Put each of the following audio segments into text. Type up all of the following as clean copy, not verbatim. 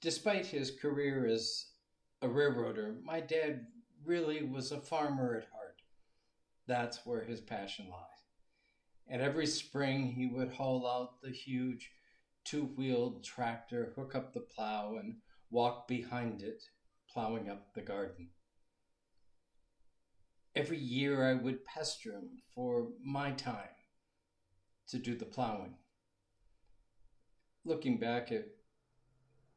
Despite his career as a railroader, my dad really was a farmer at heart. That's where his passion lies. And every spring, he would haul out the huge two-wheeled tractor, hook up the plow, and walk behind it, plowing up the garden. Every year, I would pester him for my time to do the plowing. Looking back, it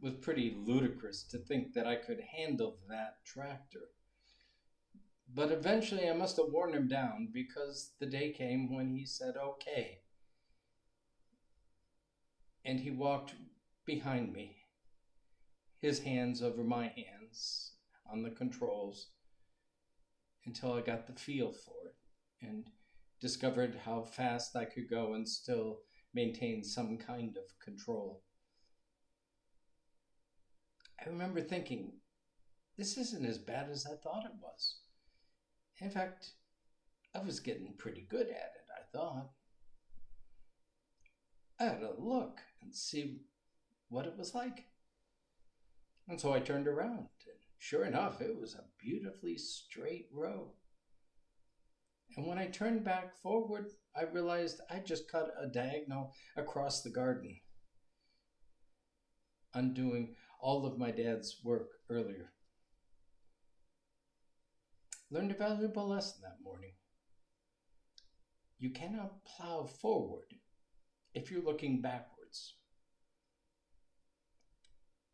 was pretty ludicrous to think that I could handle that tractor. But eventually I must have worn him down because the day came when he said, okay. And he walked behind me, his hands over my hands on the controls until I got the feel for it and discovered how fast I could go and still maintain some kind of control. I remember thinking, this isn't as bad as I thought it was. In fact, I was getting pretty good at it, I thought. I had to look and see what it was like. And so I turned around, and sure enough, it was a beautifully straight road. And when I turned back forward, I realized I just cut a diagonal across the garden, undoing all of my dad's work earlier. Learned a valuable lesson that morning. You cannot plow forward if you're looking backwards.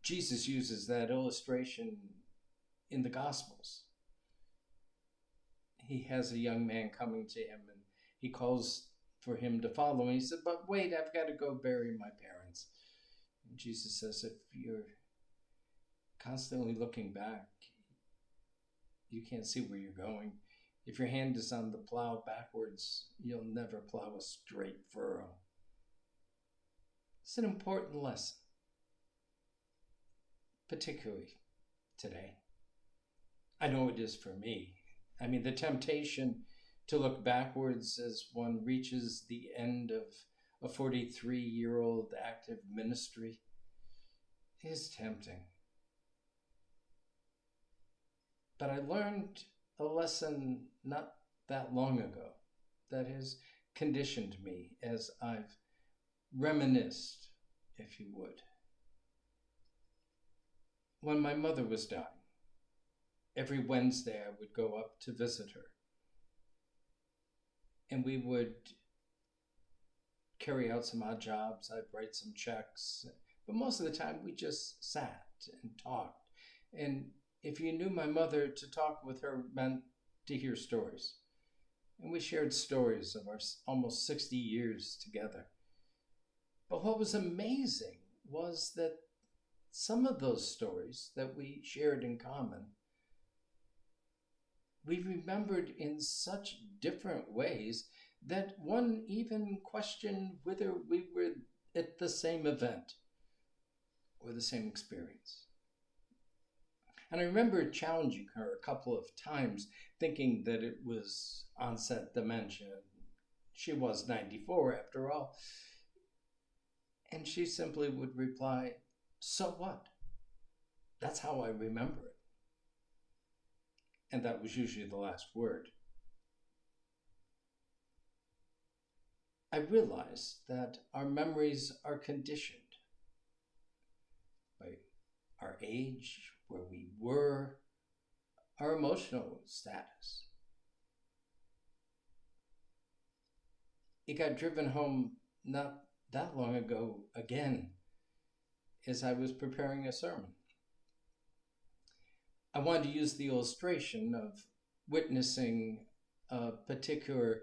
Jesus uses that illustration in the Gospels. He has a young man coming to him and he calls for him to follow him. He said, but wait, I've got to go bury my parents. And Jesus says, if you're constantly looking back, you can't see where you're going. If your hand is on the plow backwards, you'll never plow a straight furrow. It's an important lesson, particularly today. I know it is for me. I mean, the temptation to look backwards as one reaches the end of a 43-year-old active ministry is tempting. But I learned a lesson not that long ago that has conditioned me as I've reminisced, if you would. When my mother was dying, every Wednesday I would go up to visit her. And we would carry out some odd jobs. I'd write some checks. But most of the time we just sat and talked. And if you knew my mother, to talk with her meant to hear stories. And we shared stories of our almost 60 years together. But what was amazing was that some of those stories that we shared in common, we remembered in such different ways that one even questioned whether we were at the same event or the same experience. And I remember challenging her a couple of times, thinking that it was onset dementia. She was 94 after all. And she simply would reply, so what? That's how I remember it. And that was usually the last word. I realized that our memories are conditioned by our age, where we were, our emotional status. It got driven home not that long ago again as I was preparing a sermon. I wanted to use the illustration of witnessing a particular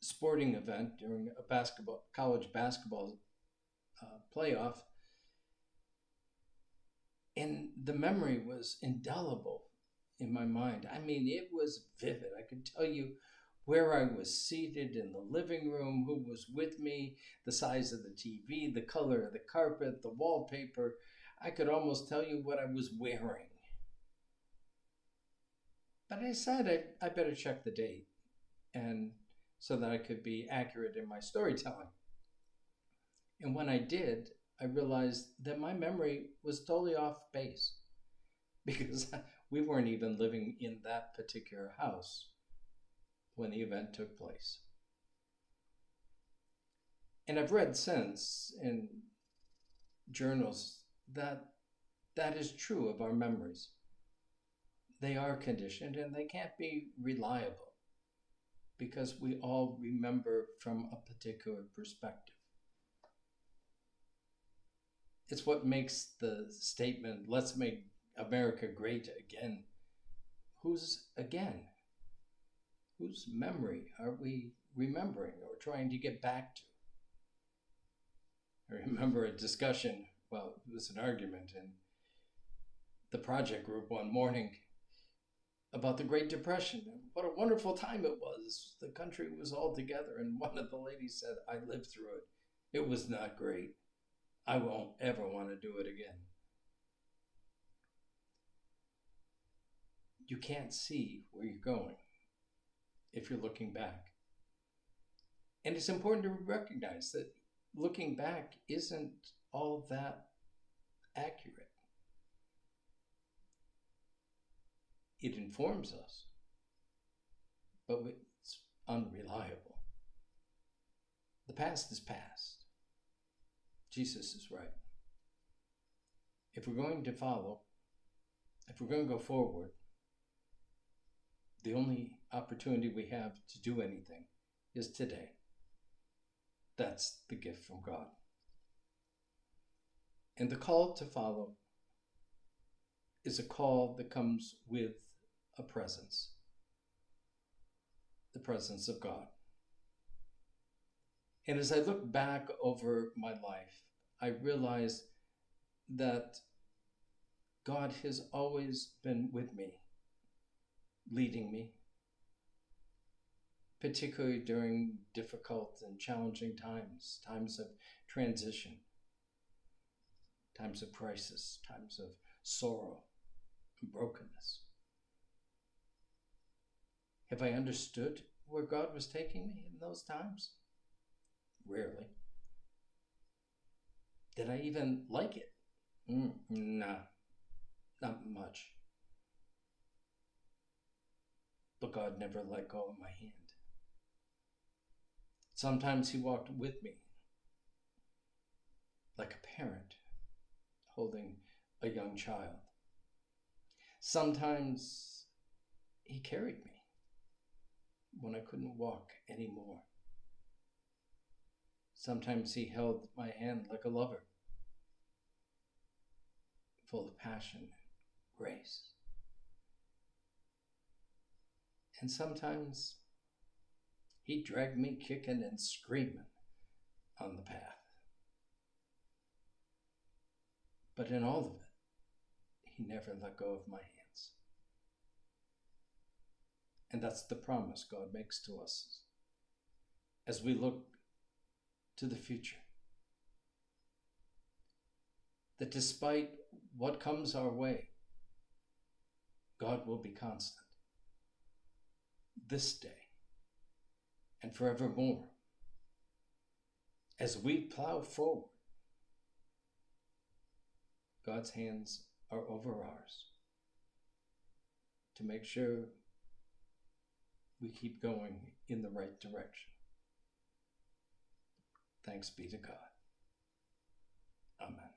sporting event during a college basketball playoff. And the memory was indelible in my mind. I mean, it was vivid. I could tell you where I was seated in the living room, who was with me, the size of the TV, the color of the carpet, the wallpaper. I could almost tell you what I was wearing. But I decided I better check the date, and so that I could be accurate in my storytelling. And when I did, I realized that my memory was totally off base because we weren't even living in that particular house when the event took place. And I've read since in journals that that is true of our memories. They are conditioned and they can't be reliable because we all remember from a particular perspective. It's what makes the statement, let's make America great again. Whose again? Whose memory are we remembering or trying to get back to? I remember a discussion, well, it was an argument in the project group one morning about the Great Depression. What a wonderful time it was. The country was all together, and one of the ladies said, I lived through it. It was not great. I won't ever want to do it again. You can't see where you're going if you're looking back. And it's important to recognize that looking back isn't all that accurate. It informs us, but it's unreliable. The past is past. Jesus is right. If we're going to follow, if we're going to go forward, the only opportunity we have to do anything is today. That's the gift from God. And the call to follow is a call that comes with a presence, the presence of God. And as I look back over my life, I realize that God has always been with me, leading me, particularly during difficult and challenging times, times of transition, times of crisis, times of sorrow and brokenness. Have I understood where God was taking me in those times? Rarely. Did I even like it? Nah, not much. But God never let go of my hand. Sometimes He walked with me, like a parent holding a young child. Sometimes He carried me when I couldn't walk anymore. Sometimes He held my hand like a lover, full of passion and grace. And sometimes He dragged me kicking and screaming on the path. But in all of it, He never let go of my hands. And that's the promise God makes to us as we look to the future. That despite what comes our way, God will be constant. This day and forevermore. As we plow forward, God's hands are over ours to make sure we keep going in the right direction. Thanks be to God. Amen.